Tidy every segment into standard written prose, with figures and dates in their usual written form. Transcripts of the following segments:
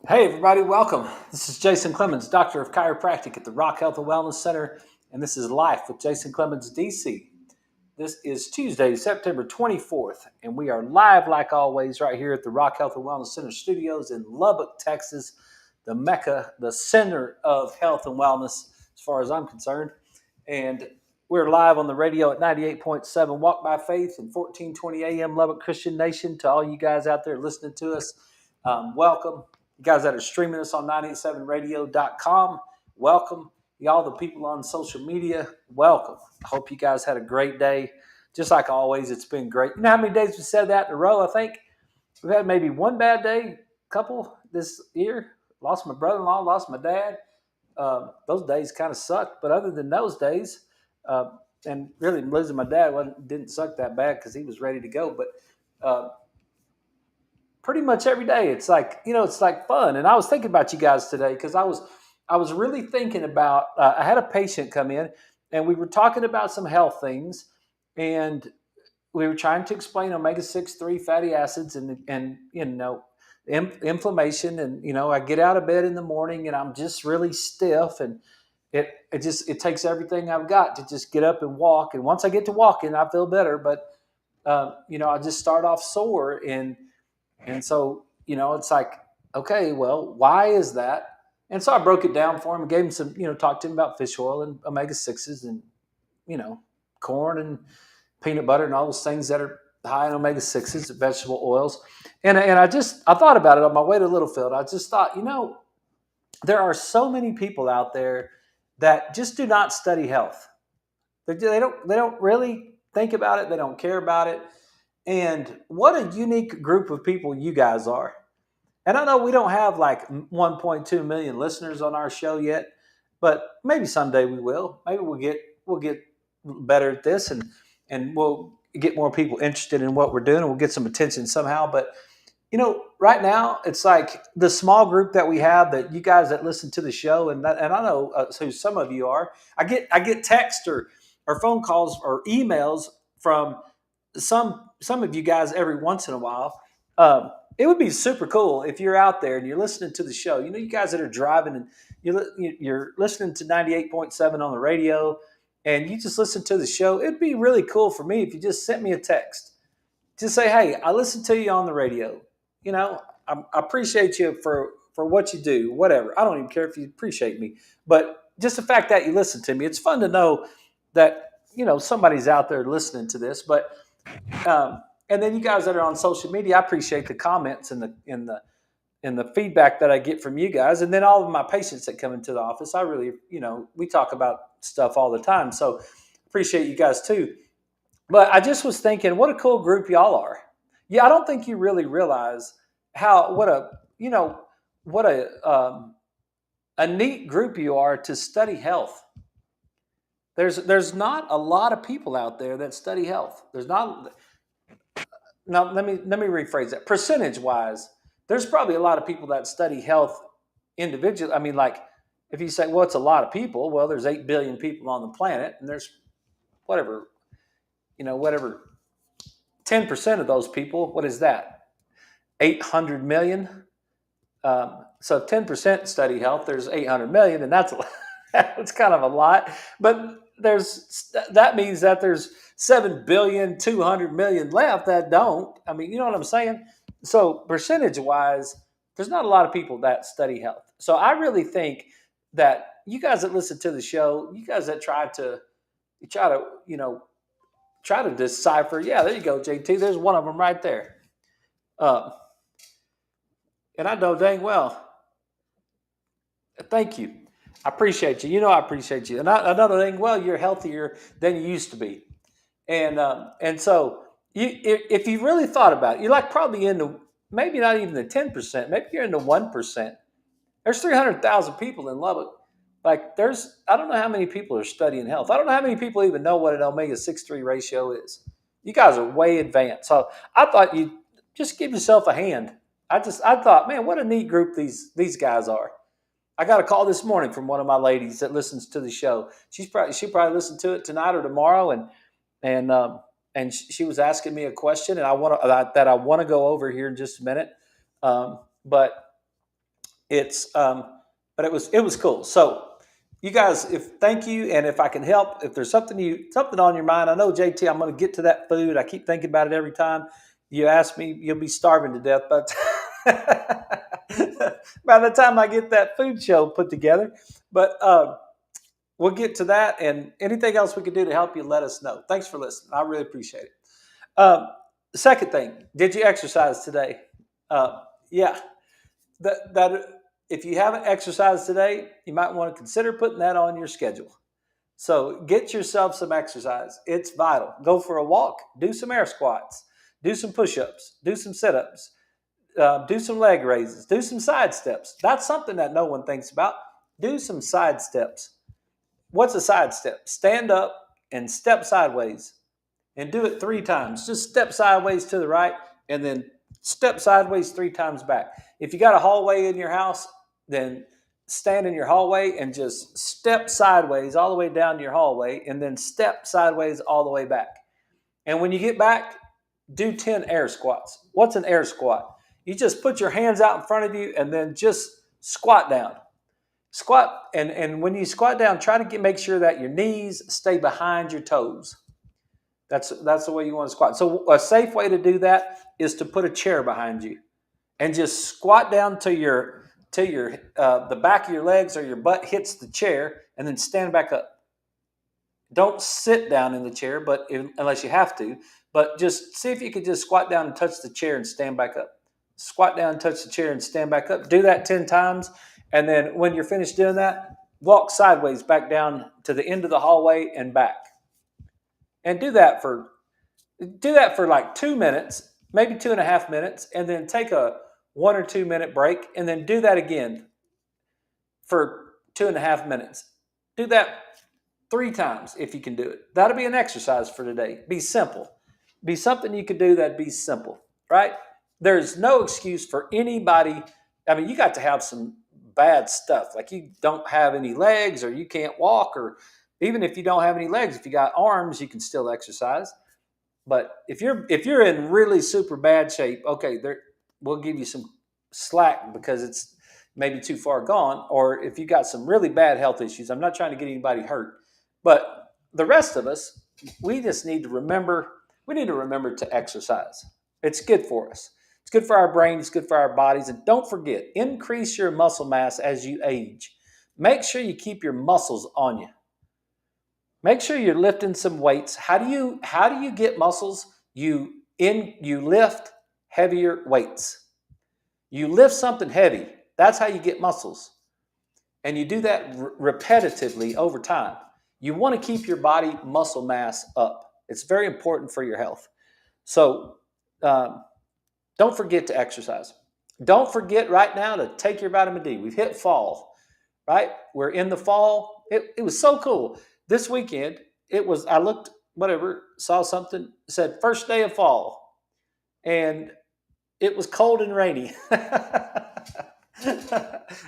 Hey, everybody, welcome. This is Jason Clemmons, Doctor of Chiropractic at the Rock Health and Wellness Center, and this is Life with Jason Clemmons, DC. This is Tuesday, September 24th, and we are live, like always, right here at the Rock Health and Wellness Center studios in Lubbock, Texas, the Mecca, the center of health and wellness, as far as I'm concerned. And we're live on the radio at 98.7 Walk by Faith and 1420 AM Lubbock Christian Nation. To all you guys out there listening to us, welcome. You guys that are streaming us on 987radio.com, welcome. Y'all, the people on social media, welcome. I hope you guys had a great day. Just like always, it's been great. You know how many days we said that in a row? I think we've had maybe one bad day, couple this year. Lost my brother-in-law, lost my dad. Those days kind of sucked. But other than those days, and really losing my dad didn't suck that bad because he was ready to go. But pretty much every day it's like fun. And I was thinking about you guys today because I was really thinking about I had a patient come in and we were talking about some health things, and we were trying to explain omega-6 fatty acids and inflammation. And I get out of bed in the morning and I'm just really stiff, and it takes everything I've got to just get up and walk. And once I get to walking, I feel better. But I just start off sore. And so, it's like, okay, well, why is that? And so I broke it down for him and gave him some, talked to him about fish oil and omega-6s and, corn and peanut butter and all those things that are high in omega-6s, vegetable oils. And I thought about it on my way to Littlefield. I just thought, there are so many people out there that just do not study health. They don't really think about it. They don't care about it. And what a unique group of people you guys are. And I know we don't have like 1.2 million listeners on our show yet, but maybe someday we will. Maybe we'll get better at this, and we'll get more people interested in what we're doing, and we'll get some attention somehow. But right now it's like the small group that we have, that you guys that listen to the show, and I know who some of you are. I get text or phone calls or emails from some of you guys every once in a while. It would be super cool if you're out there and you're listening to the show. You guys that are driving and you're listening to 98.7 on the radio, and you just listen to the show. It'd be really cool for me if you just sent me a text. Just say, hey, I listened to you on the radio. I appreciate you for what you do, whatever. I don't even care if you appreciate me. But just the fact that you listen to me, it's fun to know that, somebody's out there listening to this. But and then you guys that are on social media, I appreciate the comments and the feedback that I get from you guys. And then all of my patients that come into the office, I really, we talk about stuff all the time. So appreciate you guys too. But I just was thinking, what a cool group y'all are. Yeah, I don't think you really realize what a neat group you are to study health. There's not a lot of people out there that study health. There's not. Now let me rephrase that. Percentage wise, there's probably a lot of people that study health individually. I mean, like if you say, well, it's a lot of people. Well, there's 8 billion people on the planet, and there's whatever 10% of those people. What is that? 800 million. So 10% study health. There's 800 million, and that's kind of a lot. But that means that there's 7,200,000,000 left that don't. I mean, you know what I'm saying? So percentage wise, there's not a lot of people that study health. So I really think that you guys that listen to the show, you guys that try to decipher. Yeah, there you go, JT. There's one of them right there. And I know dang well. Thank you. I appreciate you. I appreciate you. And I know dang well you're healthier than you used to be. And so if you really thought about it, you're like probably into maybe not even the 10%. Maybe you're into 1%. There's 300,000 people in Lubbock. Like I don't know how many people are studying health. I don't know how many people even know what an omega-6 ratio is. You guys are way advanced. So I thought you'd just give yourself a hand. I thought, man, what a neat group these guys are. I got a call this morning from one of my ladies that listens to the show. She'll probably listen to it tonight or tomorrow, and she was asking me a question, and I want to go over here in just a minute. But It's but it was cool. So you guys, thank you, and if I can help, if there's something on your mind, I know JT, I'm going to get to that food. I keep thinking about it every time you ask me. You'll be starving to death, but by the time I get that food show put together, but we'll get to that, and anything else we can do to help you, let us know. Thanks for listening. I really appreciate it. The second thing, did you exercise today? Yeah, that if you haven't exercised today, you might want to consider putting that on your schedule. So get yourself some exercise. It's vital. Go for a walk, do some air squats, do some push-ups, do some sit-ups, do some leg raises, do some side steps. That's something that no one thinks about. Do some side steps. What's a side step? Stand up and step sideways and do it 3 times. Just step sideways to the right and then step sideways 3 times back. If you got a hallway in your house, then stand in your hallway and just step sideways all the way down your hallway and then step sideways all the way back. And when you get back, do 10 air squats. What's an air squat? You just put your hands out in front of you and then just squat down. Squat, and when you squat down, try to make sure that your knees stay behind your toes. That's the way you want to squat. So a safe way to do that is to put a chair behind you and just squat down till the back of your legs or your butt hits the chair, and then stand back up. Don't sit down in the chair, unless you have to. But just see if you could just squat down and touch the chair and stand back up. Squat down, touch the chair, and stand back up. Do that 10 times. And then when you're finished doing that, walk sideways back down to the end of the hallway and back. And do that for like 2 minutes, maybe 2.5 minutes, and then take a 1 or 2 minute break, and then do that again for 2.5 minutes. Do that 3 times if you can do it. That'll be an exercise for today. Be simple. Be something you could do that'd be simple, right? There's no excuse for anybody. I mean, you got to have some bad stuff, like you don't have any legs or you can't walk, or even if you don't have any legs, if you got arms, you can still exercise. But if you're in really super bad shape, okay, we'll give you some slack because it's maybe too far gone. Or if you got some really bad health issues, I'm not trying to get anybody hurt, but the rest of us, we just need to remember. We need to remember to exercise. It's good for us. It's good for our brain. It's good for our bodies. And don't forget, increase your muscle mass as you age. Make sure you keep your muscles on you. Make sure you're lifting some weights. How do you get muscles? You lift heavier weights. You lift something heavy. That's how you get muscles. And you do that repetitively over time. You want to keep your body muscle mass up. It's very important for your health. So don't forget to exercise. Don't forget right now to take your vitamin D. We've hit fall, right? We're in the fall. It was so cool. This weekend, I looked, saw something, said first day of fall. And it was cold and rainy. I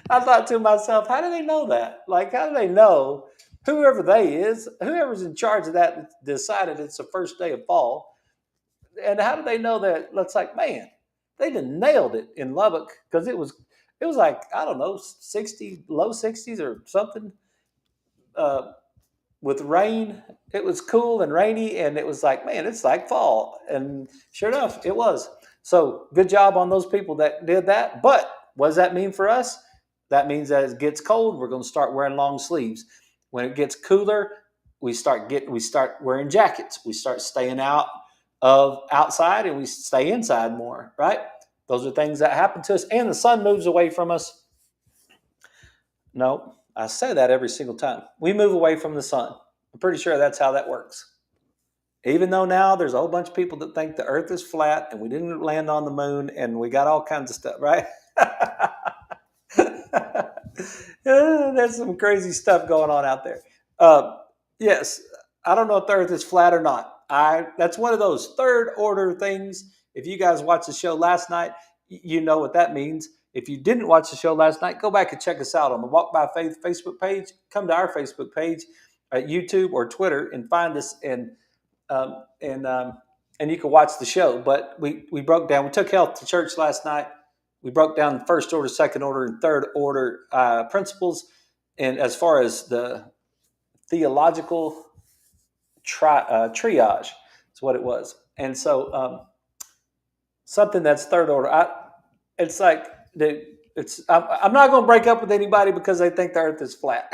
thought to myself, how do they know that? Like, how do they know? Whoever's in charge of that decided it's the first day of fall. And how do they know that? It's like, man, they done nailed it in Lubbock, because it was like, I don't know, 60, low 60s or something. With rain, it was cool and rainy, and it was like, man, it's like fall. And sure enough, it was. So good job on those people that did that. But what does that mean for us? That means that as it gets cold, we're going to start wearing long sleeves. When it gets cooler, we start wearing jackets. We start staying outside, and we stay inside more, right? Those are things that happen to us. And the sun moves away from us. No, I say that every single time. We move away from the sun. I'm pretty sure that's how that works. Even though now there's a whole bunch of people that think the earth is flat and we didn't land on the moon and we got all kinds of stuff, right? There's some crazy stuff going on out there. Yes, I don't know if the earth is flat or not. That's one of those third order things. If you guys watched the show last night, you know what that means. If you didn't watch the show last night, go back and check us out on the Walk by Faith Facebook page. Come to our Facebook page at YouTube or Twitter and find us, and you can watch the show. But we broke down. We took health to church last night. we broke down first order, second order, and third order principles, and as far as the theological triage is what it was. And so something that's third order, it's like I'm not going to break up with anybody because they think the earth is flat.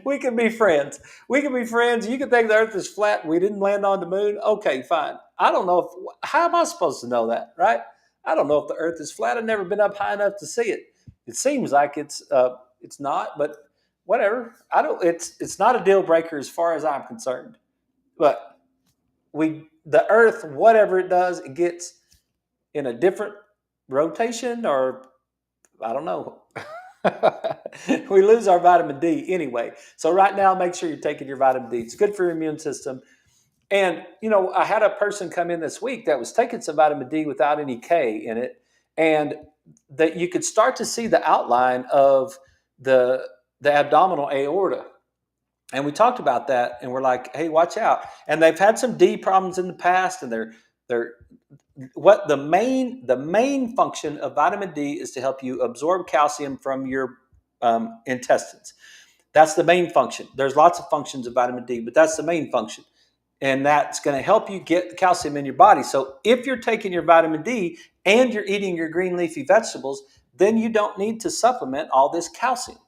We can be friends. We can be friends. You can think the earth is flat. We didn't land on the moon. Okay, fine. I don't know how am I supposed to know that, right? I don't know if the earth is flat. I've never been up high enough to see it. It seems like it's not, but whatever. I don't it's not a deal breaker as far as I'm concerned. But the earth, whatever it does, it gets in a different rotation, or I don't know. We lose our vitamin D anyway. So right now, make sure you're taking your vitamin D. It's good for your immune system. And, I had a person come in this week that was taking some vitamin D without any K in it. And that you could start to see the outline of the abdominal aorta. And we talked about that, and we're like, hey, watch out. And they've had some D problems in the past, and they're what the main function of vitamin D is to help you absorb calcium from your intestines. That's the main function. There's lots of functions of vitamin D, but that's the main function. And that's going to help you get calcium in your body. So if you're taking your vitamin D and you're eating your green leafy vegetables, then you don't need to supplement all this calcium,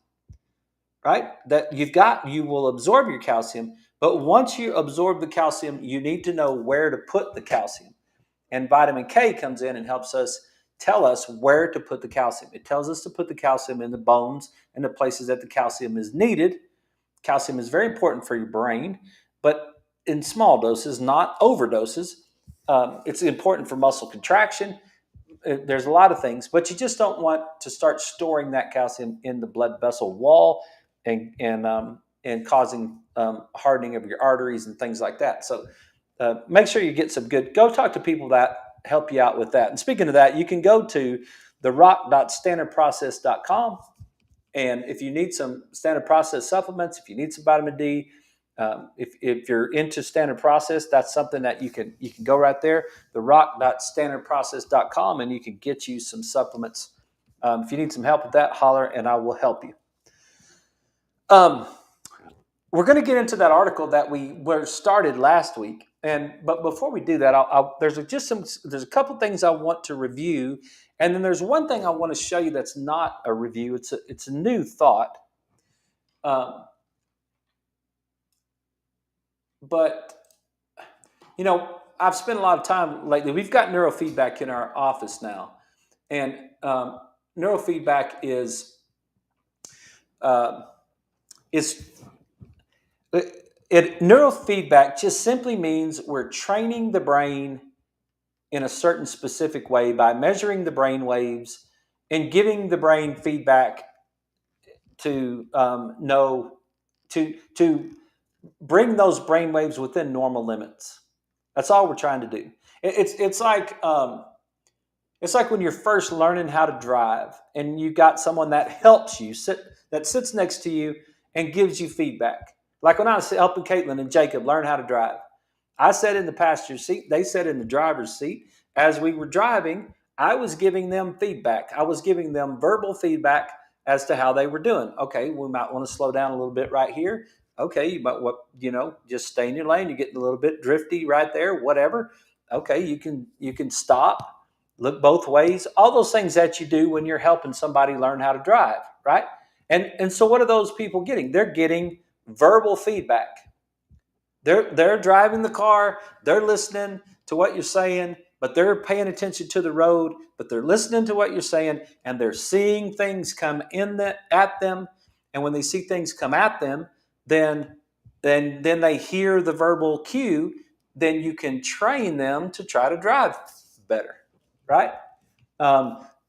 right? That you will absorb your calcium. But once you absorb the calcium, you need to know where to put the calcium. And vitamin K comes in and helps us tell us where to put the calcium. It tells us to put the calcium in the bones and the places that the calcium is needed. Calcium is very important for your brain, but in small doses, not overdoses. It's important for muscle contraction. There's a lot of things, but you just don't want to start storing that calcium in the blood vessel wall and causing hardening of your arteries and things like that. So make sure you get some good. Go talk to people that help you out with that. And speaking of that, you can go to therock.standardprocess.com. And if you need some standard process supplements, if you need some vitamin D, if you're into standard process, that's something that you can go right there, therock.standardprocess.com, and you can get you some supplements. If you need some help with that, holler and I will help you. We're going to get into that article that we were started last week. But before we do that, there's a couple things I want to review. And then there's one thing I want to show you that's not a review. It's a new thought. But, I've spent a lot of time lately. We've got neurofeedback in our office now. And neurofeedback is neurofeedback just simply means we're training the brain in a certain specific way by measuring the brain waves and giving the brain feedback to to bring those brain waves within normal limits. That's all we're trying to do. It's like when you're first learning how to drive and you got someone that helps you that sits next to you and gives you feedback. Like when I was helping Caitlin and Jacob learn how to drive, I sat in the passenger seat. They sat in the driver's seat. As we were driving, I was giving them feedback. I was giving them verbal feedback as to how they were doing. Okay, we might want to slow down a little bit right here. Okay, you might just stay in your lane. You're getting a little bit drifty right there, whatever. Okay, you can stop, look both ways. All those things that you do when you're helping somebody learn how to drive, right? And so what are those people getting? They're getting verbal feedback. They're driving the car, they're listening to what you're saying, but they're paying attention to the road, but they're listening to what you're saying, and they're seeing things come at them. And when they see things come at them, then they hear the verbal cue, then you can train them to try to drive better, right?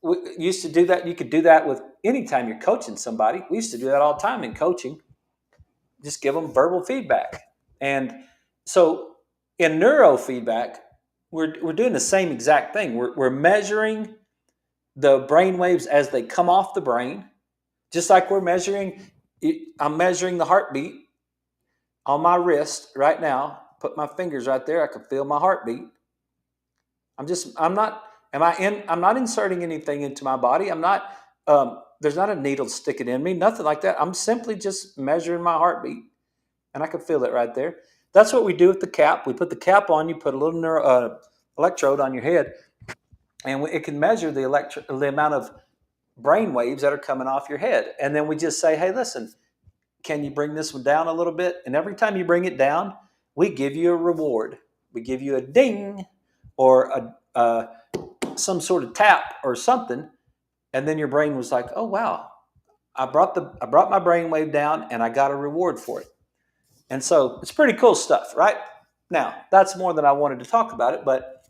We used to do that. You could do that with anytime you're coaching somebody. We used to do that all the time in coaching. Just give them verbal feedback. And so in neurofeedback, we're doing the same exact thing. We're measuring the brain waves as they come off the brain, just like I'm measuring the heartbeat on my wrist right now. Put my fingers right there. I can feel my heartbeat. I'm not, I'm not inserting anything into my body. I'm not. There's not a needle sticking in me. Nothing like that. I'm simply just measuring my heartbeat, and I can feel it right there. That's what we do with the cap. We put the cap on. You put a little electrode on your head, and it can measure the amount of brain waves that are coming off your head. And then we just say, hey, listen, can you bring this one down a little bit? And every time you bring it down, we give you a reward. We give you a ding or some sort of tap or something. And then your brain was like, oh, wow, I brought my brain wave down and I got a reward for it. And so it's pretty cool stuff, right? Now, that's more than I wanted to talk about it, but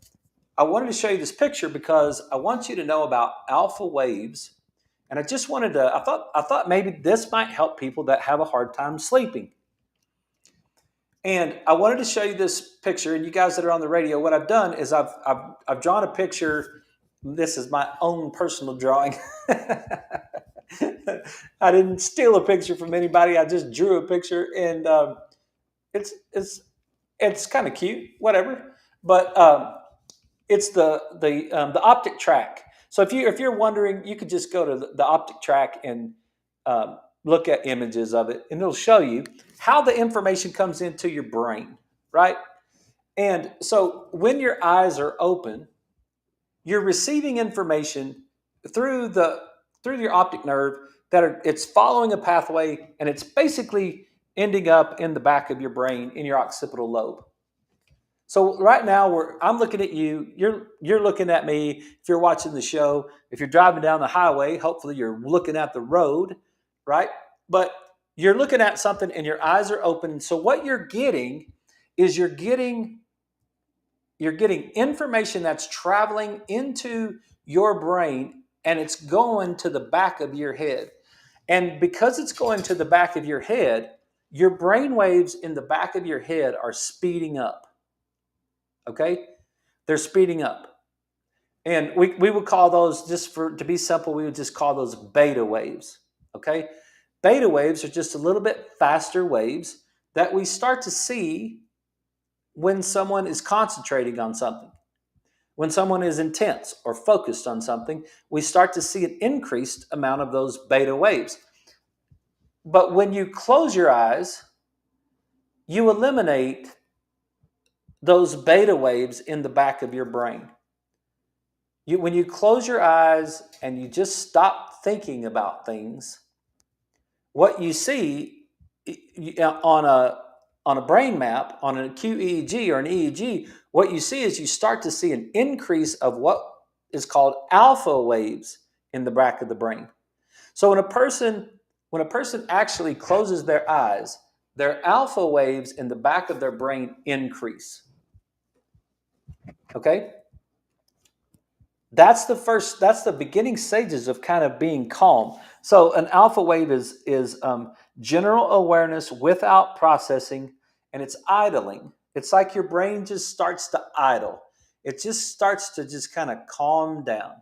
I wanted to show you this picture because I want you to know about alpha waves. And I just wanted to, I thought maybe this might help people that have a hard time sleeping. And I wanted to show you this picture. And you guys that are on the radio, what I've done is I've drawn a picture. This is my own personal drawing. I didn't steal a picture from anybody. I just drew a picture, and it's kind of cute, whatever. But it's the optic track. So if you're wondering, you could just go to the optic track and look at images of it, and it'll show you how the information comes into your brain, right? And so when your eyes are open, you're receiving information through your optic nerve it's following a pathway, and it's basically ending up in the back of your brain in your occipital lobe. So right now I'm looking at you, you're looking at me. If you're watching the show, if you're driving down the highway, hopefully you're looking at the road, right? But you're looking at something and your eyes are open. So what you're getting is you're getting information that's traveling into your brain, and it's going to the back of your head. And because it's going to the back of your head, your brain waves in the back of your head are speeding up. Okay? They're speeding up. And we would call those, to be simple, we would just call those beta waves. Okay? Beta waves are just a little bit faster waves that we start to see when someone is concentrating on something. When someone is intense or focused on something, we start to see an increased amount of those beta waves. But when you close your eyes, you eliminate those beta waves in the back of your brain. When you close your eyes and you just stop thinking about things, what you see on a brain map, on a QEEG or an EEG, what you see is you start to see an increase of what is called alpha waves in the back of the brain. So when a person actually closes their eyes, their alpha waves in the back of their brain increase. Okay? That's the beginning stages of kind of being calm. So an alpha wave is general awareness without processing, and it's idling. It's like your brain just starts to idle. It just starts to just kind of calm down.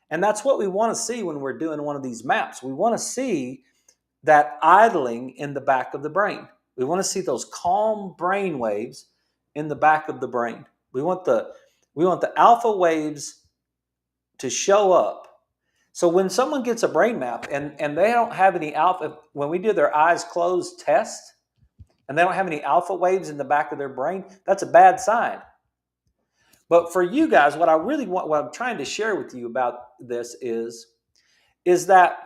And that's what we want to see when we're doing one of these maps. We want to see that idling in the back of the brain. We want to see those calm brain waves in the back of the brain. We want the alpha waves to show up. So when someone gets a brain map and they don't have any alpha, when we do their eyes closed test and they don't have any alpha waves in the back of their brain, that's a bad sign. But for you guys, what I'm trying to share with you about this is that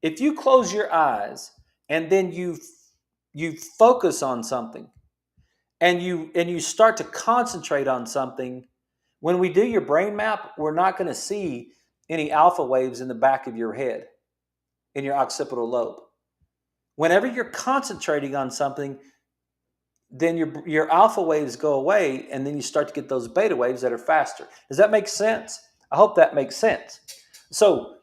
if you close your eyes and then you focus on something and you start to concentrate on something, when we do your brain map, we're not going to see any alpha waves in the back of your head, in your occipital lobe. Whenever you're concentrating on something, then your alpha waves go away, and then you start to get those beta waves that are faster. Does that make sense? I hope that makes sense. So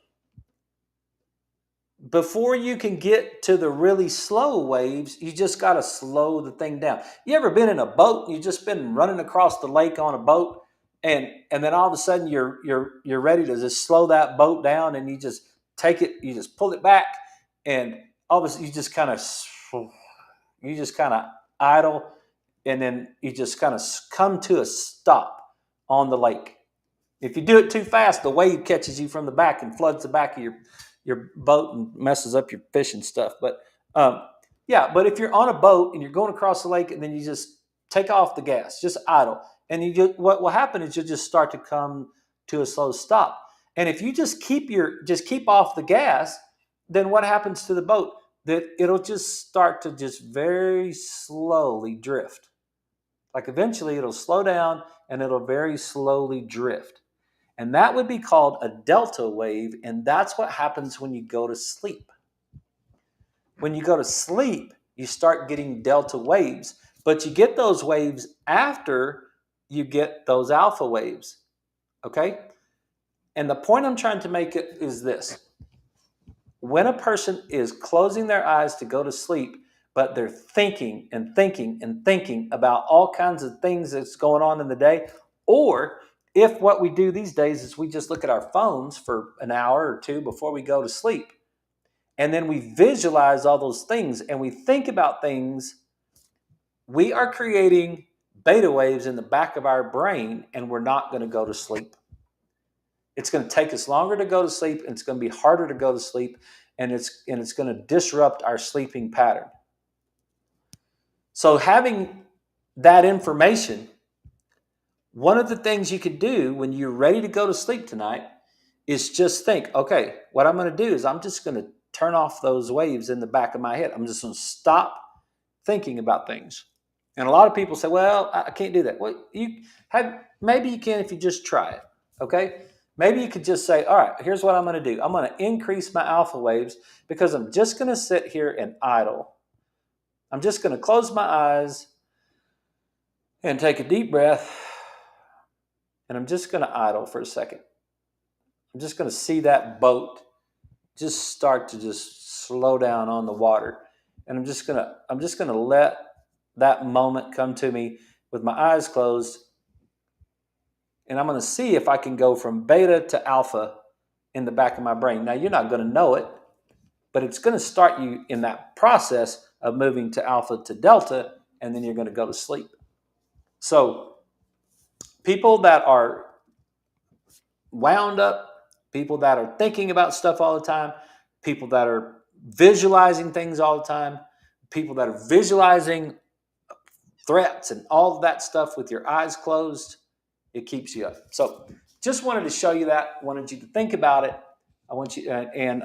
before you can get to the really slow waves, you just got to slow the thing down. You ever been in a boat and you've just been running across the lake on a boat, and then all of a sudden you're ready to just slow that boat down, and you just pull it back, and all of a sudden you just kind of idle, and then you just kind of come to a stop on the lake. If you do it too fast, the wave catches you from the back and floods the back of your boat and messes up your fishing stuff. But um, yeah, but if you're on a boat and you're going across the lake and then you just take off the gas, just idle, and what will happen is you'll just start to come to a slow stop. And if you just keep off the gas, then what happens to the boat? That it'll just start to just very slowly drift. Like eventually it'll slow down and it'll very slowly drift. And that would be called a delta wave. And that's what happens when you go to sleep. When you go to sleep, you start getting delta waves, but you get those waves after you get those alpha waves. Okay? And the point I'm trying to make it is this. When a person is closing their eyes to go to sleep, but they're thinking and thinking and thinking about all kinds of things that's going on in the day, or if what we do these days is we just look at our phones for an hour or two before we go to sleep, and then we visualize all those things and we think about things, we are creating beta waves in the back of our brain, and we're not going to go to sleep. It's going to take us longer to go to sleep, and it's going to be harder to go to sleep, and it's going to disrupt our sleeping pattern. So having that information, one of the things you could do when you're ready to go to sleep tonight is just think, okay, what I'm going to do is I'm just going to turn off those waves in the back of my head. I'm just going to stop thinking about things. And a lot of people say, well, I can't do that. Well, maybe you can if you just try it, okay? Maybe you could just say, all right, here's what I'm going to do. I'm going to increase my alpha waves because I'm just going to sit here and idle. I'm just going to close my eyes and take a deep breath, and I'm just going to idle for a second. I'm just going to see that boat just start to just slow down on the water. And I'm just going to let that moment come to me with my eyes closed. And I'm going to see if I can go from beta to alpha in the back of my brain. Now, you're not going to know it, but it's going to start you in that process of moving to alpha to delta, and then you're going to go to sleep. So people that are wound up, people that are thinking about stuff all the time, people that are visualizing things all the time, people that are visualizing threats and all of that stuff with your eyes closed, it keeps you up. So just wanted to show you that, wanted you to think about it. I want you and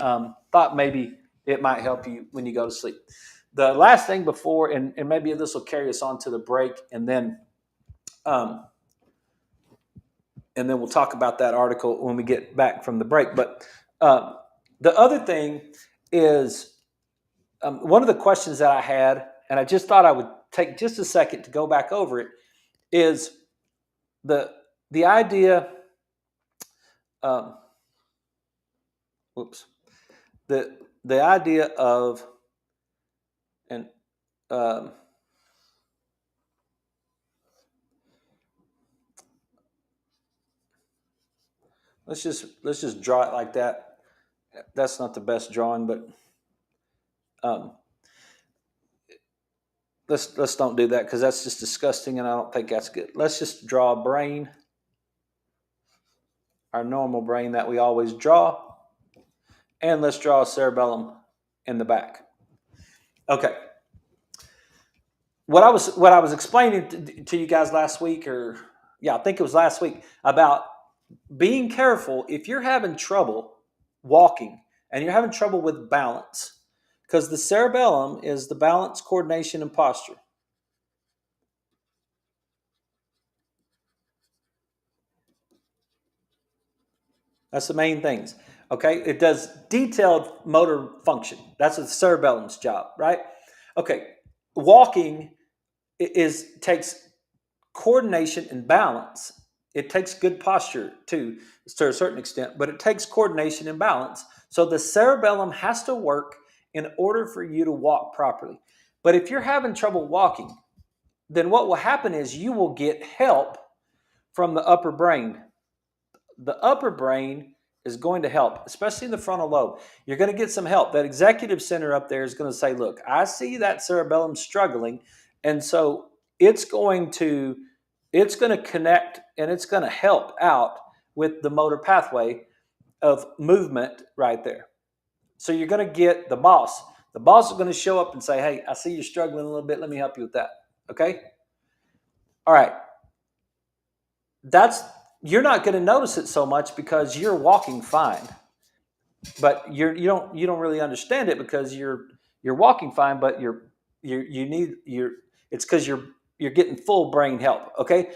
thought maybe it might help you when you go to sleep. The last thing before, and maybe this will carry us on to the break, and then we'll talk about that article when we get back from the break. But the other thing is one of the questions that I had, and I just thought I would take just a second to go back over it, is the idea. The idea of and let's just draw it like that. That's not the best drawing, but let's don't do that because that's just disgusting, and I don't think that's good. Let's just draw a brain, our normal brain that we always draw, and let's draw a cerebellum in the back. Okay. What I was explaining to you guys last week, I think it was last week, about being careful if you're having trouble walking and you're having trouble with balance, because the cerebellum is the balance, coordination, and posture. That's the main things. Okay, it does detailed motor function. That's the cerebellum's job, right? Okay, walking takes coordination and balance. It takes good posture too, to a certain extent, but it takes coordination and balance. So the cerebellum has to work in order for you to walk properly. But if you're having trouble walking, then what will happen is you will get help from the upper brain. The upper brain is going to help, especially in the frontal lobe. You're going to get some help. That executive center up there is going to say, look, I see that cerebellum struggling, and so it's going to connect and it's going to help out with the motor pathway of movement right there. So you're going to get the boss. The boss is going to show up and say, hey, I see you're struggling a little bit. Let me help you with that. Okay? All right. That's you're not going to notice it so much because you're walking fine. But you don't really understand it because you're walking fine, but you need it's because you're getting full brain help. Okay?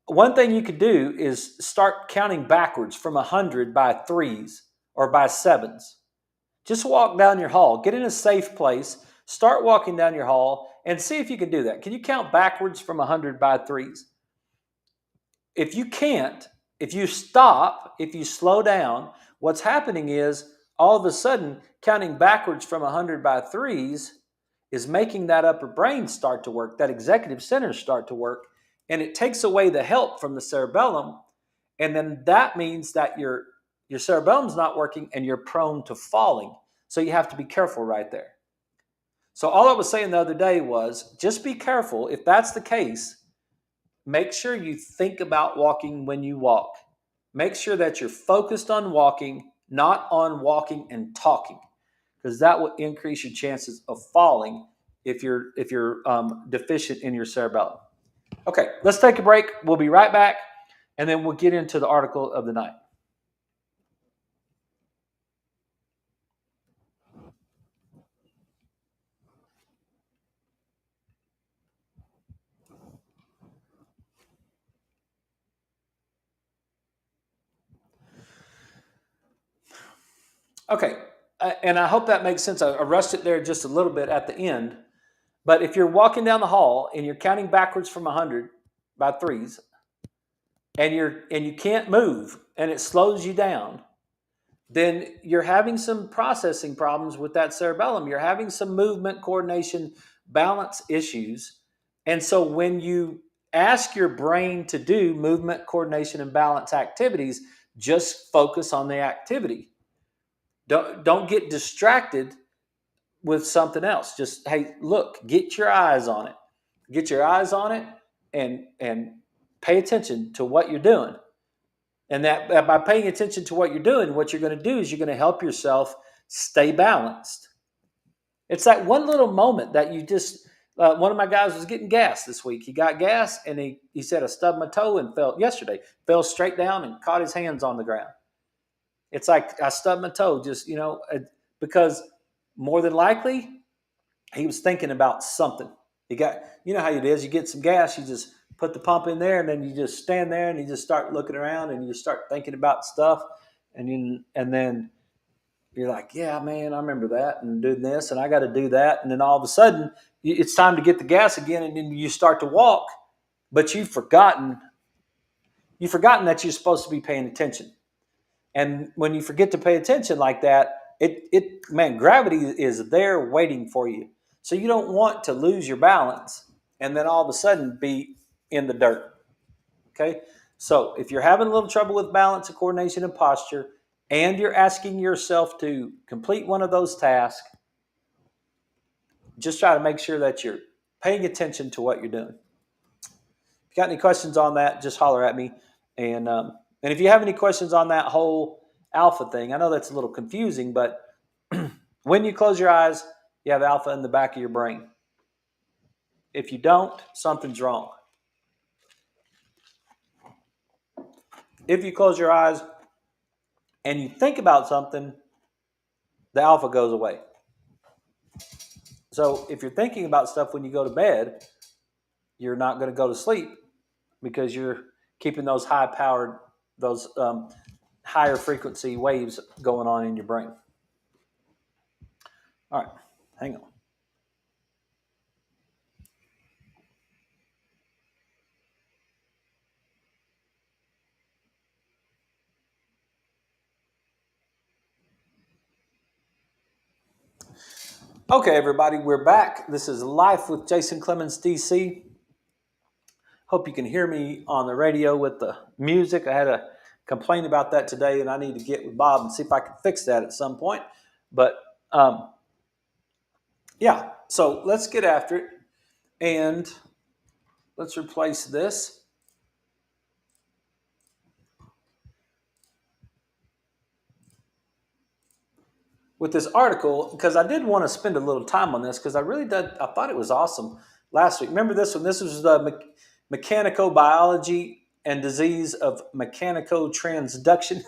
One thing you could do is start counting backwards from 100 by threes or by sevens. Just walk down your hall, get in a safe place, start walking down your hall, and see if you can do that. Can you count backwards from 100 by threes? If you can't, if you stop, if you slow down, what's happening is all of a sudden counting backwards from 100 by threes is making that upper brain start to work, that executive center start to work, and it takes away the help from the cerebellum. And then that means that your cerebellum's not working and you're prone to falling. So you have to be careful right there. So all I was saying the other day was just be careful. If that's the case, make sure you think about walking when you walk. Make sure that you're focused on walking, not on walking and talking, because that will increase your chances of falling if you're deficient in your cerebellum. Okay, let's take a break. We'll be right back, and then we'll get into the article of the night. Okay, and I hope that makes sense. I rushed it there just a little bit at the end. But if you're walking down the hall and you're counting backwards from 100 by threes, and you can't move, and it slows you down, then you're having some processing problems with that cerebellum. You're having some movement, coordination, balance issues. And so when you ask your brain to do movement, coordination, and balance activities, just focus on the activity. Don't get distracted with something else. Just, hey, look, get your eyes on it. Get your eyes on it and pay attention to what you're doing. And that by paying attention to what you're doing, what you're going to do is you're going to help yourself stay balanced. It's that one little moment that you just, one of my guys was getting gas this week. He got gas and he said, I stubbed my toe and fell straight down and caught his hands on the ground. It's like I stubbed my toe just, because more than likely he was thinking about something. He got, how it is. You get some gas, you just put the pump in there, and then you just stand there and you just start looking around and you start thinking about stuff, and then you're like, yeah, man, I remember that and doing this, and I got to do that, and then all of a sudden it's time to get the gas again, and then you start to walk, but you've forgotten that you're supposed to be paying attention. And when you forget to pay attention like that, gravity is there waiting for you. So you don't want to lose your balance and then all of a sudden be in the dirt. Okay? So if you're having a little trouble with balance and coordination and posture, and you're asking yourself to complete one of those tasks, just try to make sure that you're paying attention to what you're doing. If you got any questions on that, just holler at me. And if you have any questions on that whole alpha thing, I know that's a little confusing, but when you close your eyes, you have alpha in the back of your brain. If you don't, something's wrong. If you close your eyes and you think about something, the alpha goes away. So if you're thinking about stuff when you go to bed, you're not going to go to sleep because you're keeping those higher frequency waves going on in your brain. All right, hang on. Okay, everybody, we're back. This is Life with Jason Clemmons, DC. Hope you can hear me on the radio with the music. I had a complaint about that today, and I need to get with Bob and see if I can fix that at some point. But yeah, so let's get after it, and let's replace this. with this article because I did want to spend a little time on this because I really did. I thought it was awesome last week. Remember this one? This was the mechanicobiology and disease of mechanicotransduction.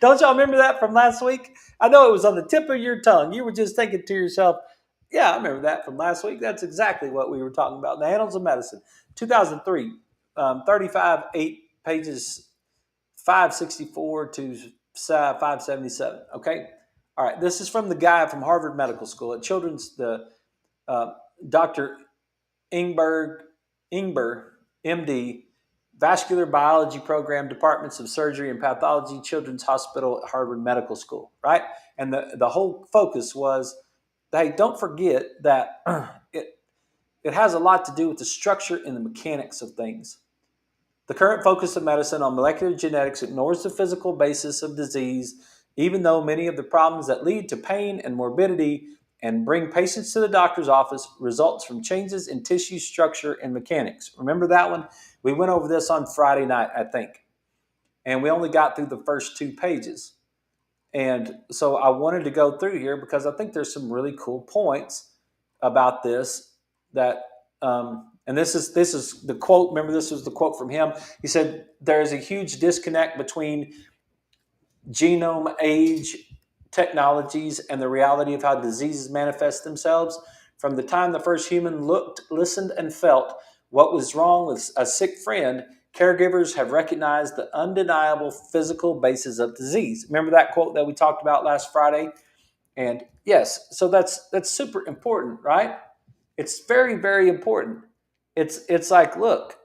Don't y'all remember that from last week? I know it was on the tip of your tongue. You were just thinking to yourself, yeah, I remember that from last week. That's exactly what we were talking about. In the Annals of Medicine, 2003, 35, 8 pages, 564 to 577. Okay. All right. This is from the guy from Harvard Medical School at Children's, Dr. Ingber, MD, Vascular Biology Program, Departments of Surgery and Pathology, Children's Hospital at Harvard Medical School, right? And the whole focus was, hey, don't forget that it has a lot to do with the structure and the mechanics of things. The current focus of medicine on molecular genetics ignores the physical basis of disease, even though many of the problems that lead to pain and morbidity and bring patients to the doctor's office results from changes in tissue structure and mechanics. Remember that one? We went over this on Friday night, I think, and we only got through the first 2 pages. And so I wanted to go through here because I think there's some really cool points about this that, and this is the quote. Remember, this was the quote from him. He said, there is a huge disconnect between genome age technologies and the reality of how diseases manifest themselves. From the time the first human looked, listened, and felt what was wrong with a sick friend, caregivers have recognized the undeniable physical basis of disease. Remember that quote that we talked about last Friday? And yes, so that's super important, right? It's very, very important. It's like, look,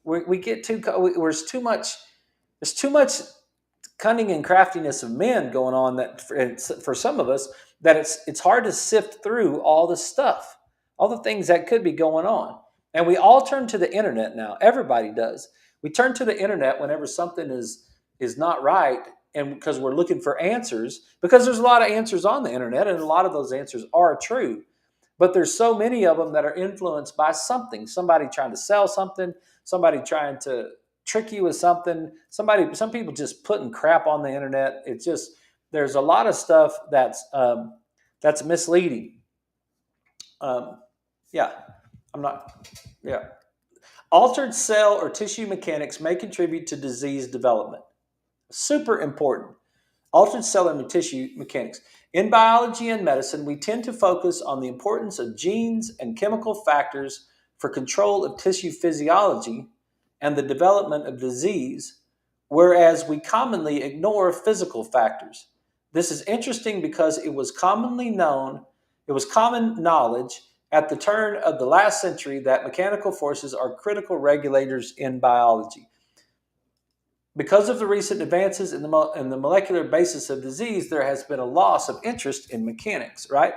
we get there's too much cunning and craftiness of men going on that for some of us that it's hard to sift through all the stuff, all the things that could be going on. And we all turn to the internet now. Everybody does. We turn to the internet whenever something is not right, and because we're looking for answers, because there's a lot of answers on the internet, and a lot of those answers are true. But there's so many of them that are influenced by something. Somebody trying to sell something, somebody trying to trick you with something, some people just putting crap on the internet. It's just, there's a lot of stuff that's misleading. Yeah. Altered cell or tissue mechanics may contribute to disease development. Super important. Altered cell and tissue mechanics. In biology and medicine, we tend to focus on the importance of genes and chemical factors for control of tissue physiology and the development of disease, whereas we commonly ignore physical factors. This is interesting because it was common knowledge at the turn of the last century that mechanical forces are critical regulators in biology. Because of the recent advances in the molecular basis of disease, there has been a loss of interest in mechanics, right?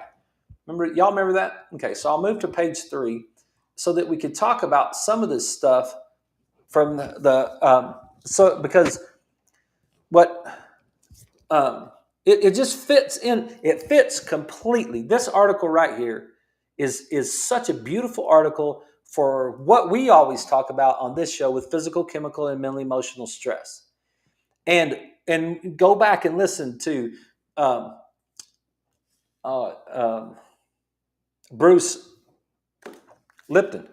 Y'all remember that? Okay, so I'll move to page 3 so that we could talk about some of this stuff from because what it just fits in. It fits completely. This article right here is such a beautiful article for what we always talk about on this show with physical, chemical, and mental emotional stress. And go back and listen to Bruce Lipton,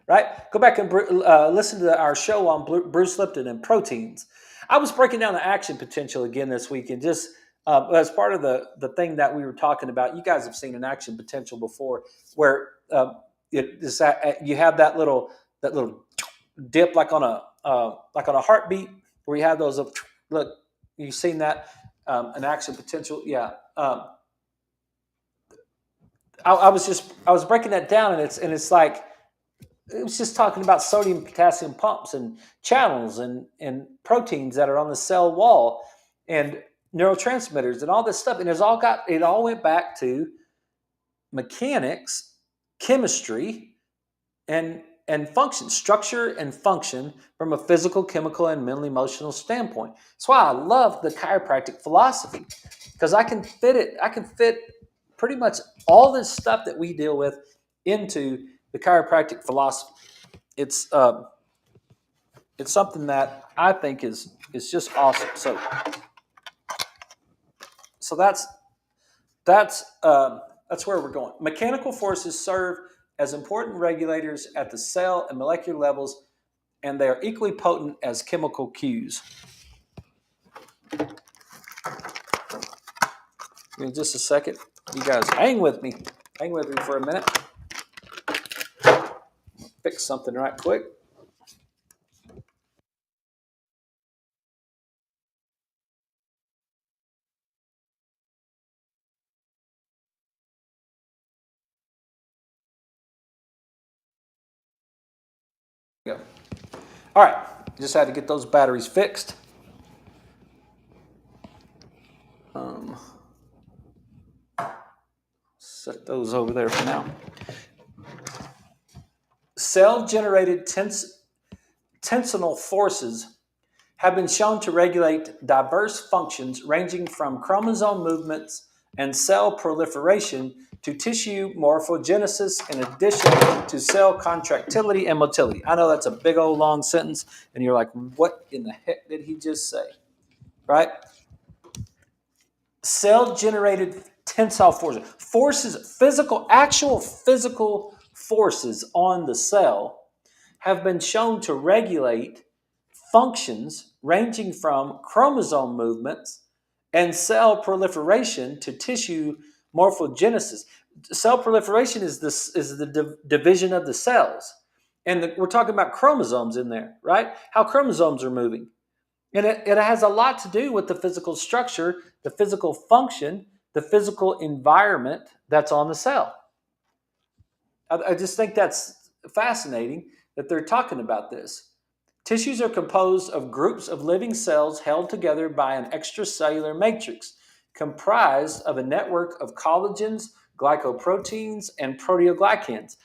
right? Go back and listen to our show on Bruce Lipton and proteins. I was breaking down the action potential again this week, and just as part of the thing that we were talking about, you guys have seen an action potential before, where you have that little dip like on a heartbeat, where you have those. Look, you've seen that an action potential, yeah. I was breaking that down, and it's like it was just talking about sodium potassium pumps and channels and proteins that are on the cell wall and neurotransmitters and all this stuff, and it all went back to mechanics, chemistry, and function, structure and function from a physical, chemical, and mental emotional standpoint. That's why I love the chiropractic philosophy, because I can fit pretty much all this stuff that we deal with into the chiropractic philosophy. It's something that I think is just awesome. So So that's where we're going. Mechanical forces serve as important regulators at the cell and molecular levels, and they are equally potent as chemical cues. In just a second, you guys hang with me. Hang with me for a minute. Fix something right quick. Go. All right, just had to get those batteries fixed. Set those over there for now. Cell-generated tensional forces have been shown to regulate diverse functions ranging from chromosome movements and cell proliferation to tissue morphogenesis in addition to cell contractility and motility. I know that's a big old long sentence, and you're like, what in the heck did he just say? Right? Cell-generated tensile forces, actual physical forces on the cell have been shown to regulate functions ranging from chromosome movements and cell proliferation to tissue morphogenesis. Cell proliferation is the division of the cells, and we're talking about chromosomes in there, right? How chromosomes are moving, and it has a lot to do with the physical structure, the physical function, the physical environment that's on the cell. I just think that's fascinating that they're talking about this. Tissues are composed of groups of living cells held together by an extracellular matrix comprised of a network of collagens, glycoproteins, and proteoglycans.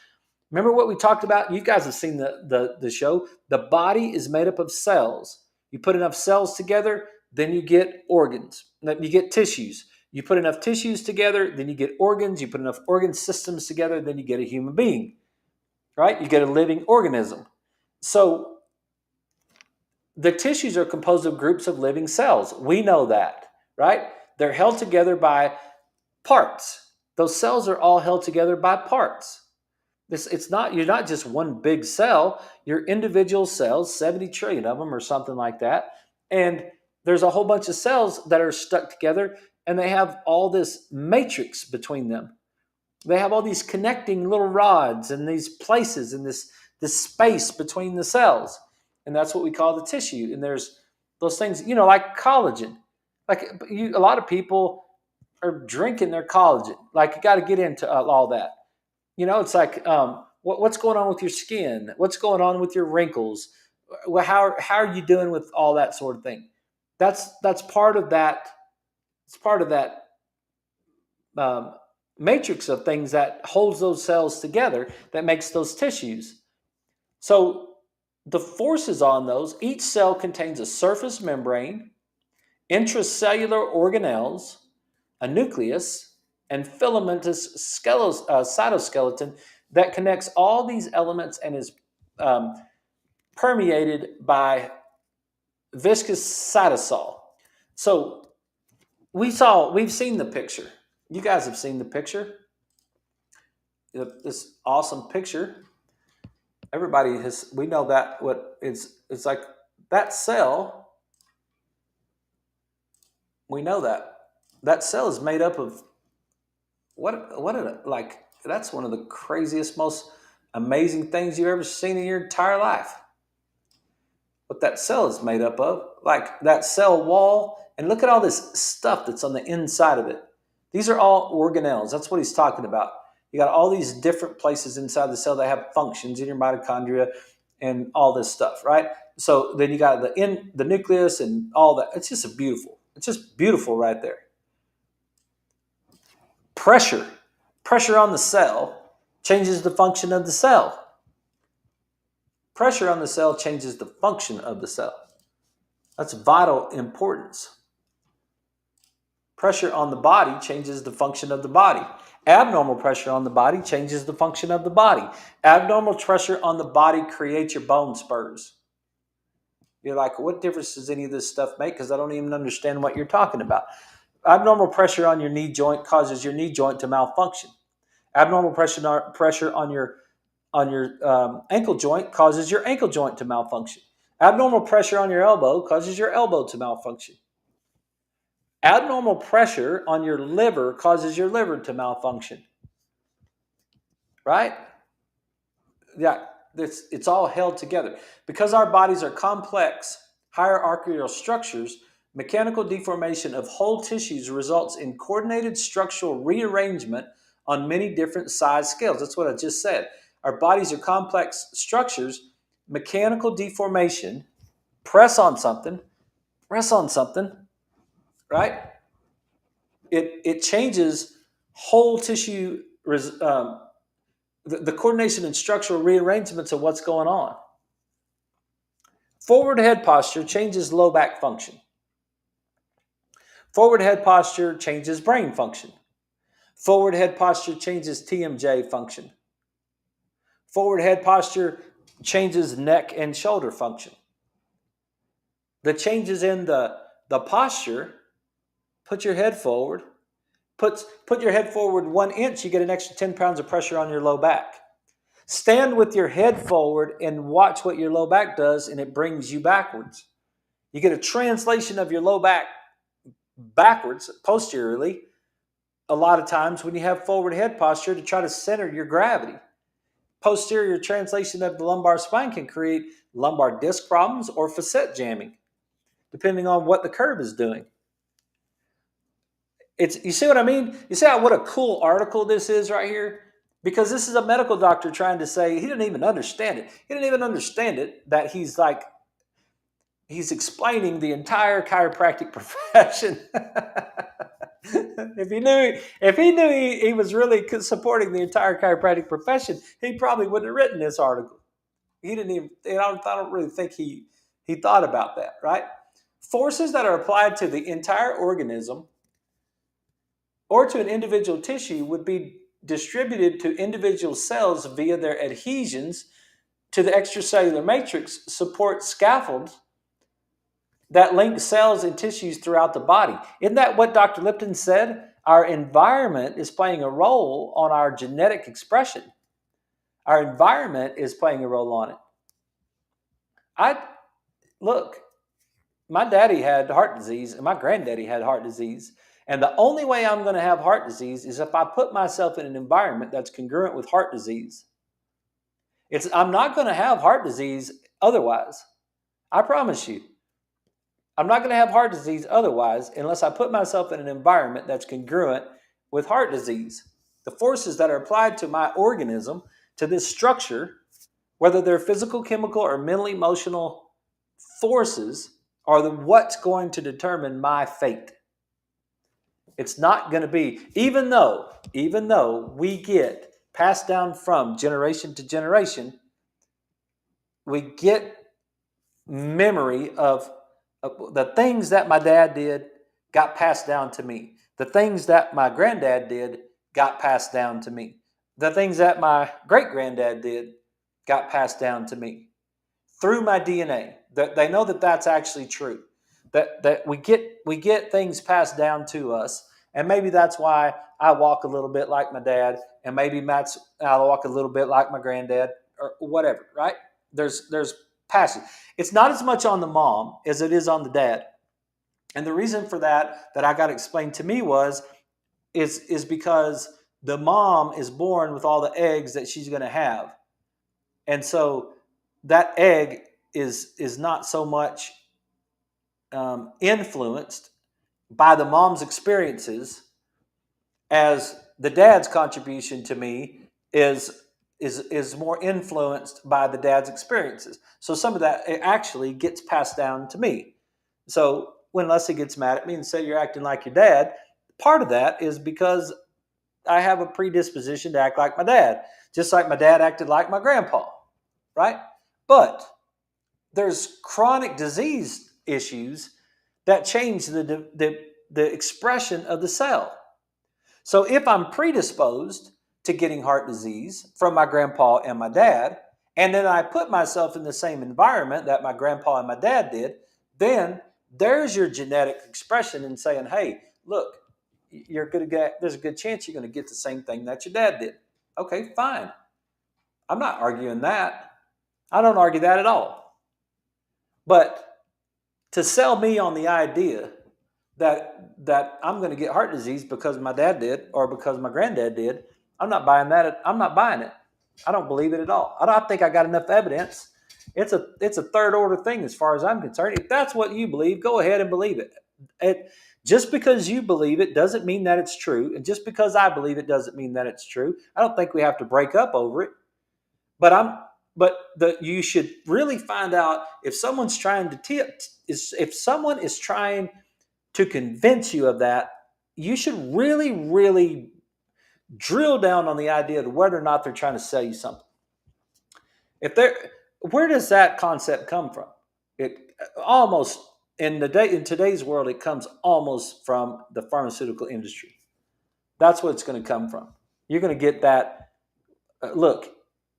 Remember what we talked about? You guys have seen the show. The body is made up of cells. You put enough cells together, then you get organs. You get tissues. You put enough tissues together, then you get organs. You put enough organ systems together, then you get a human being, right? You get a living organism. So the tissues are composed of groups of living cells. We know that, right? They're held together by parts. Those cells are all held together by parts. You're not just one big cell. You're individual cells, 70 trillion of them or something like that. And there's a whole bunch of cells that are stuck together, and they have all this matrix between them. They have all these connecting little rods and these places and this space between the cells. And that's what we call the tissue. And there's those things, like collagen. A lot of people are drinking their collagen. Like, you got to get into all that. It's like, what's going on with your skin? What's going on with your wrinkles? How are you doing with all that sort of thing? That's part of that. It's part of that matrix of things that holds those cells together, that makes those tissues. So the forces on those, each cell contains a surface membrane, intracellular organelles, a nucleus, and filamentous cytoskeleton that connects all these elements and is permeated by viscous cytosol. So we've seen the picture. You guys have seen the picture. This awesome picture. We know that it's like that cell. We know that cell is made up of that's one of the craziest, most amazing things you've ever seen in your entire life. What that cell is made up of, like that cell wall, and look at all this stuff that's on the inside of it. These are all organelles. That's what he's talking about. You got all these different places inside the cell that have functions in your mitochondria and all this stuff, right? So then you got the nucleus and all that. It's just beautiful right there. Pressure on the cell changes the function of the cell. Pressure on the cell changes the function of the cell. That's vital importance. Pressure on the body changes the function of the body. Abnormal pressure on the body changes the function of the body. Abnormal pressure on the body creates your bone spurs. You're like, what difference does any of this stuff make? Because I don't even understand what you're talking about. Abnormal pressure on your knee joint causes your knee joint to malfunction. Abnormal pressure on your ankle joint causes your ankle joint to malfunction. Abnormal pressure on your elbow causes your elbow to malfunction. Abnormal pressure on your liver causes your liver to malfunction. Right? Yeah, it's all held together. Because our bodies are complex, hierarchical structures, mechanical deformation of whole tissues results in coordinated structural rearrangement on many different size scales. That's what I just said. Our bodies are complex structures, mechanical deformation, press on something, right? It changes whole tissue, the coordination and structural rearrangements of what's going on. Forward head posture changes low back function. Forward head posture changes brain function. Forward head posture changes TMJ function. Forward head posture changes neck and shoulder function. The changes in the posture, put your head forward. Put your head forward 1 inch, you get an extra 10 pounds of pressure on your low back. Stand with your head forward and watch what your low back does, and it brings you backwards. You get a translation of your low back backwards, posteriorly, a lot of times when you have forward head posture to try to center your gravity. Posterior translation of the lumbar spine can create lumbar disc problems or facet jamming, depending on what the curve is doing. You see what I mean? You see what a cool article this is right here? Because this is a medical doctor trying to say he didn't even understand it. He didn't even understand it that he's explaining the entire chiropractic profession. If he knew he was really supporting the entire chiropractic profession, he probably wouldn't have written this article. He didn't even. I don't really think he thought about that. Right? Forces that are applied to the entire organism or to an individual tissue would be distributed to individual cells via their adhesions to the extracellular matrix, support scaffolds that link cells and tissues throughout the body. Isn't that what Dr. Lipton said? Our environment is playing a role on our genetic expression. Our environment is playing a role on it. Look, my daddy had heart disease and my granddaddy had heart disease. And the only way I'm going to have heart disease is if I put myself in an environment that's congruent with heart disease. I'm not going to have heart disease otherwise. I promise you. I'm not going to have heart disease otherwise unless I put myself in an environment that's congruent with heart disease. The forces that are applied to my organism, to this structure, whether they're physical, chemical, or mental, emotional forces, are what's going to determine my fate. It's not going to be, even though we get passed down from generation to generation, we get memory of the things that my dad did got passed down to me. The things that my granddad did got passed down to me. The things that my great-granddad did got passed down to me through my DNA. That they know that that's actually true. That we get things passed down to us, and maybe that's why I walk a little bit like my dad, and maybe I walk a little bit like my granddad, or whatever. Right? There's passage. It's not as much on the mom as it is on the dad. And the reason for that I got explained to me is because the mom is born with all the eggs that she's going to have. And so that egg is not so much influenced by the mom's experiences as the dad's contribution to me is more influenced by the dad's experiences. So some of that actually gets passed down to me. So when Leslie gets mad at me and say you're acting like your dad, part of that is because I have a predisposition to act like my dad, just like my dad acted like my grandpa, right? But there's chronic disease issues that change the expression of the cell. So if I'm predisposed to getting heart disease from my grandpa and my dad, and then I put myself in the same environment that my grandpa and my dad did, then there's your genetic expression in saying, hey, look, there's a good chance you're going to get the same thing that your dad did. Okay, fine. I'm not arguing that. I don't argue that at all. But to sell me on the idea that I'm going to get heart disease because my dad did or because my granddad did, I'm not buying that. I'm not buying it. I don't believe it at all. I don't think I got enough evidence. It's a third order thing as far as I'm concerned. If that's what you believe, go ahead and believe it. Just because you believe it doesn't mean that it's true, and just because I believe it doesn't mean that it's true. I don't think we have to break up over it. But you should really find out if someone's trying to if someone is trying to convince you of that, you should really, really drill down on the idea of whether or not they're trying to sell you something. Where does that concept come from? It almost in today's world, it comes almost from the pharmaceutical industry. That's what it's going to come from. You're going to get that. Look,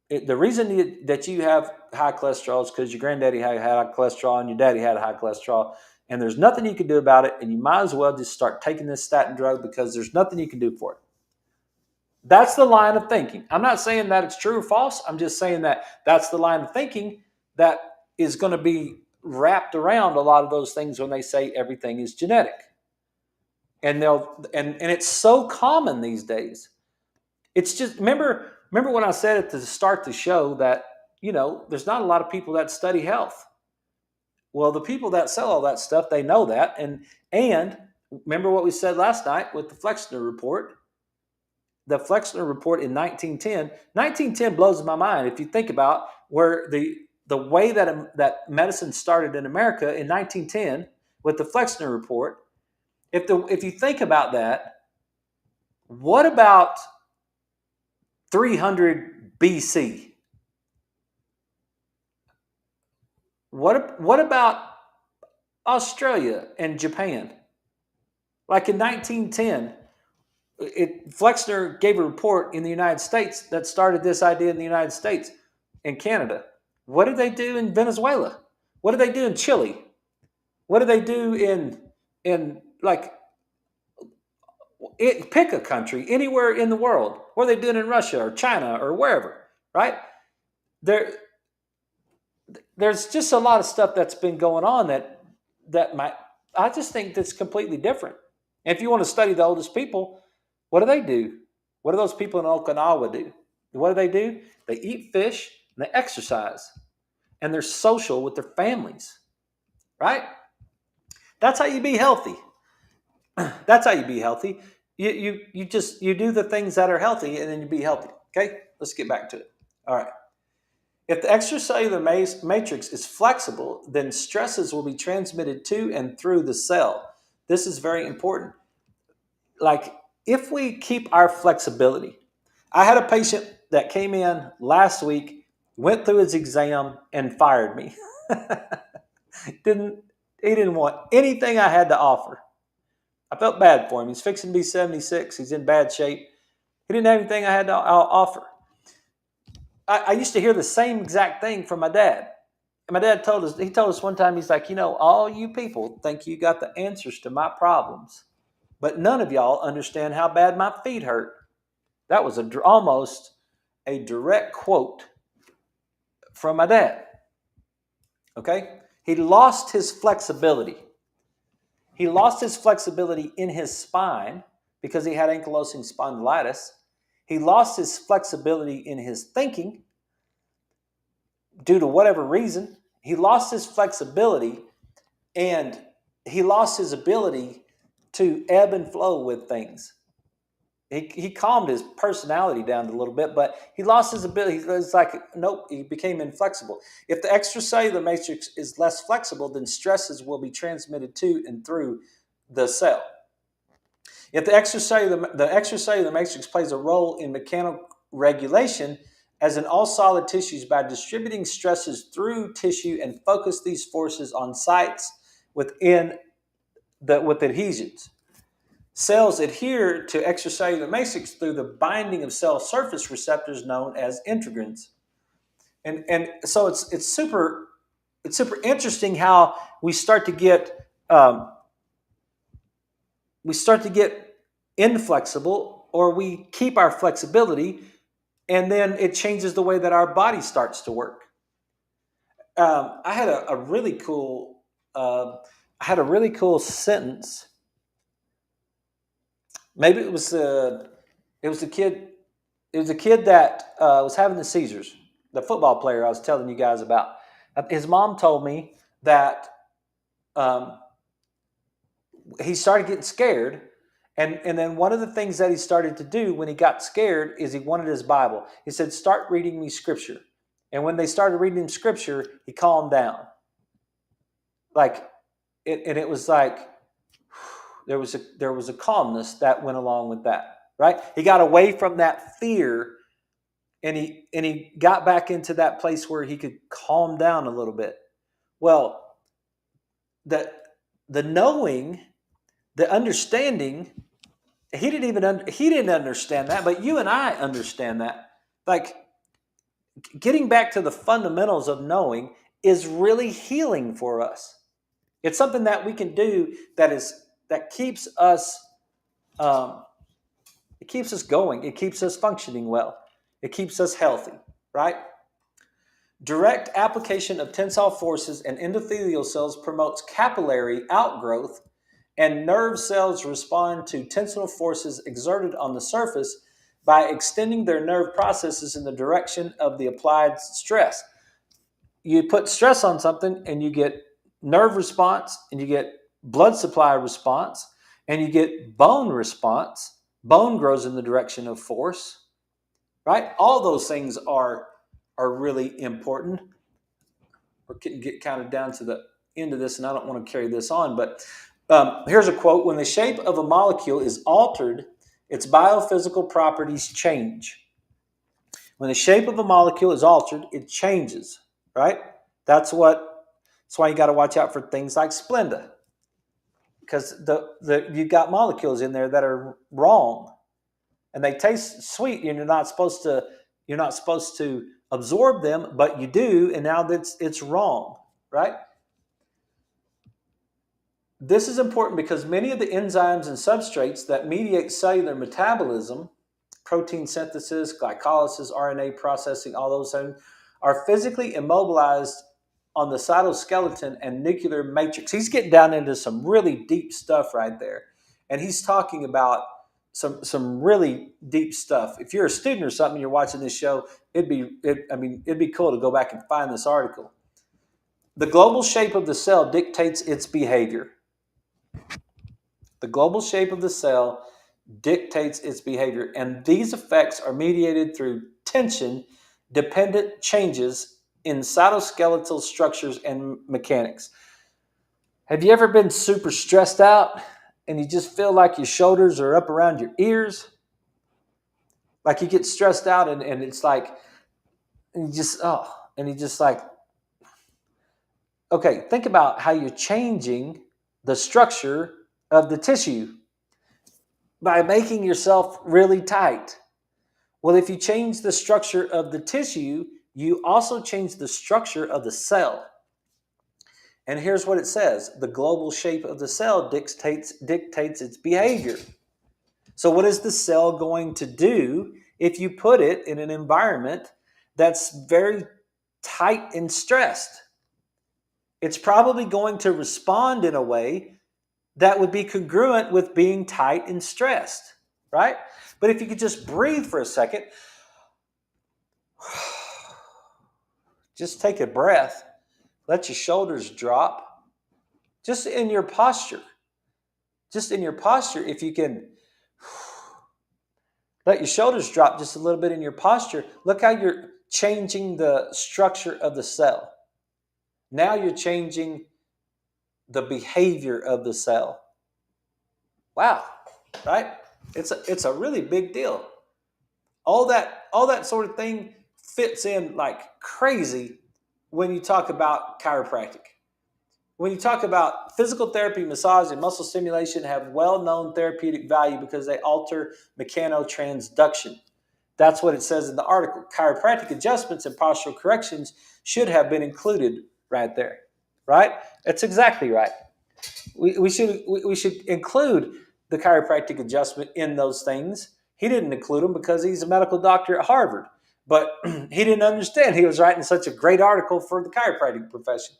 the reason that you have high cholesterol is because your granddaddy had high cholesterol and your daddy had high cholesterol, and there's nothing you can do about it, and you might as well just start taking this statin drug because there's nothing you can do for it. That's the line of thinking. I'm not saying that it's true or false. I'm just saying that that's the line of thinking that is going to be wrapped around a lot of those things when they say everything is genetic. And it's so common these days. It's just remember when I said at the start of the show that, there's not a lot of people that study health. Well, the people that sell all that stuff, they know that. And remember what we said last night with the Flexner report. The Flexner report in 1910 blows my mind. If you think about where the way that medicine started in America in 1910 with the Flexner report, if you think about that, what about 300 BC? What about Australia and Japan? Like in 1910, Flexner gave a report in the United States that started this idea in the United States and Canada. What did they do in Venezuela? What did they do in Chile? What did they do pick a country anywhere in the world? What are they doing in Russia or China or wherever, right? There's just a lot of stuff that's been going on I just think that's completely different. And if you want to study the oldest people, what do they do? What do those people in Okinawa do? What do? They eat fish and they exercise. And they're social with their families. Right? That's how you be healthy. That's how you be healthy. You do the things that are healthy and then you be healthy. Okay? Let's get back to it. All right. If the extracellular matrix is flexible, then stresses will be transmitted to and through the cell. This is very important. Like, if we keep our flexibility, I had a patient that came in last week, went through his exam, and fired me. He didn't want anything I had to offer. I felt bad for him. He's fixing to be 76. He's in bad shape. He didn't have anything I had to offer. I used to hear the same exact thing from my dad. And my dad told us one time, he's like, all you people think you got the answers to my problems, but none of y'all understand how bad my feet hurt. That was almost a direct quote from my dad. Okay? He lost his flexibility. He lost his flexibility in his spine because he had ankylosing spondylitis. He lost his flexibility in his thinking due to whatever reason. He lost his flexibility and he lost his ability to ebb and flow with things. He calmed his personality down a little bit, but he lost his ability. It's like, nope, he became inflexible. If the extracellular matrix is less flexible, then stresses will be transmitted to and through the cell. If the extracellular matrix plays a role in mechanical regulation, as in all solid tissues, by distributing stresses through tissue and focus these forces on sites with adhesions. Cells adhere to extracellular matrix through the binding of cell surface receptors known as integrins. And so it's super interesting how we start to get we start to get inflexible, or we keep our flexibility, and then it changes the way that our body starts to work. I had a really cool sentence. Maybe it was a kid that was having the seizures. The football player I was telling you guys about. His mom told me that um, he started getting scared. And then one of the things that he started to do when he got scared is he wanted his Bible. He said, "Start reading me scripture." And when they started reading him scripture, he calmed down. Like and it was like there was a calmness that went along with that. Right? He got away from that fear, and he got back into that place where he could calm down a little bit. Well, the the knowing, the understanding, he didn't understand that, but you and I understand that. Like, getting back to the fundamentals of knowing is really healing for us. It's something that we can do that keeps us um, it keeps us going. It keeps us functioning well. It keeps us healthy, right? Direct application of tensile forces and endothelial cells promotes capillary outgrowth, and nerve cells respond to tensile forces exerted on the surface by extending their nerve processes in the direction of the applied stress. You put stress on something and you get nerve response, and you get blood supply response, and you get bone response. Bone grows in the direction of force, right? All those things are really important. We're getting kind of down to the end of this, and I don't want to carry this on, but here's a quote: "When the shape of a molecule is altered, its biophysical properties change." When the shape of a molecule is altered, it changes, right? That's why you got to watch out for things like Splenda, because you've got molecules in there that are wrong, and they taste sweet, and you're not supposed to absorb them, but you do, and now it's wrong, right? This is important because many of the enzymes and substrates that mediate cellular metabolism, protein synthesis, glycolysis, RNA processing, all those things, are physically immobilized on the cytoskeleton and nuclear matrix. He's getting down into some really deep stuff right there. And he's talking about some really deep stuff. If you're a student or something, you're watching this show, it'd be cool to go back and find this article. The global shape of the cell dictates its behavior. The global shape of the cell dictates its behavior, and these effects are mediated through tension-dependent changes in cytoskeletal structures and mechanics. Have you ever been super stressed out and you just feel like your shoulders are up around your ears? Like you get stressed out and it's like, and you just like, okay, think about how you're changing the structure of the tissue by making yourself really tight. Well, if you change the structure of the tissue, you also change the structure of the cell. And here's what it says: the global shape of the cell dictates its behavior. So what is the cell going to do if you put it in an environment that's very tight and stressed? It's probably going to respond in a way that would be congruent with being tight and stressed, right? But if you could just breathe for a second, just take a breath, let your shoulders drop, just in your posture. Just in your posture, if you can let your shoulders drop just a little bit in your posture, look how you're changing the structure of the cell. Now you're changing the behavior of the cell. Wow, right? It's a really big deal. All that sort of thing fits in like crazy when you talk about chiropractic. When you talk about physical therapy, massage, and muscle stimulation have well-known therapeutic value because they alter mechanotransduction. That's what it says in the article. Chiropractic adjustments and postural corrections should have been included right there, right? That's exactly right. We should include the chiropractic adjustment in those things. He didn't include them because he's a medical doctor at Harvard, but he didn't understand he was writing such a great article for the chiropractic profession.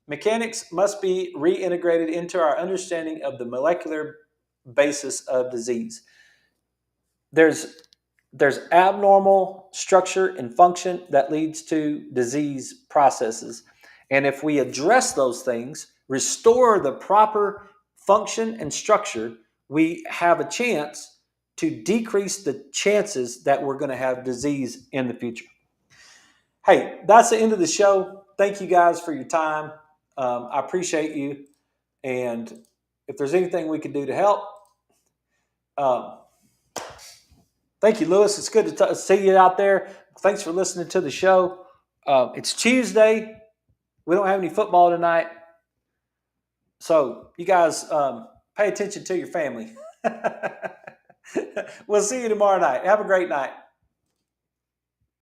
Mechanics must be reintegrated into our understanding of the molecular basis of disease. There's abnormal structure and function that leads to disease processes. And if we address those things, restore the proper function and structure, we have a chance to decrease the chances that we're going to have disease in the future. Hey, that's the end of the show. Thank you guys for your time. I appreciate you. And if there's anything we can do to help, thank you, Lewis. It's good to see you out there. Thanks for listening to the show. It's Tuesday. We don't have any football tonight. So you guys pay attention to your family. We'll see you tomorrow night. Have a great night.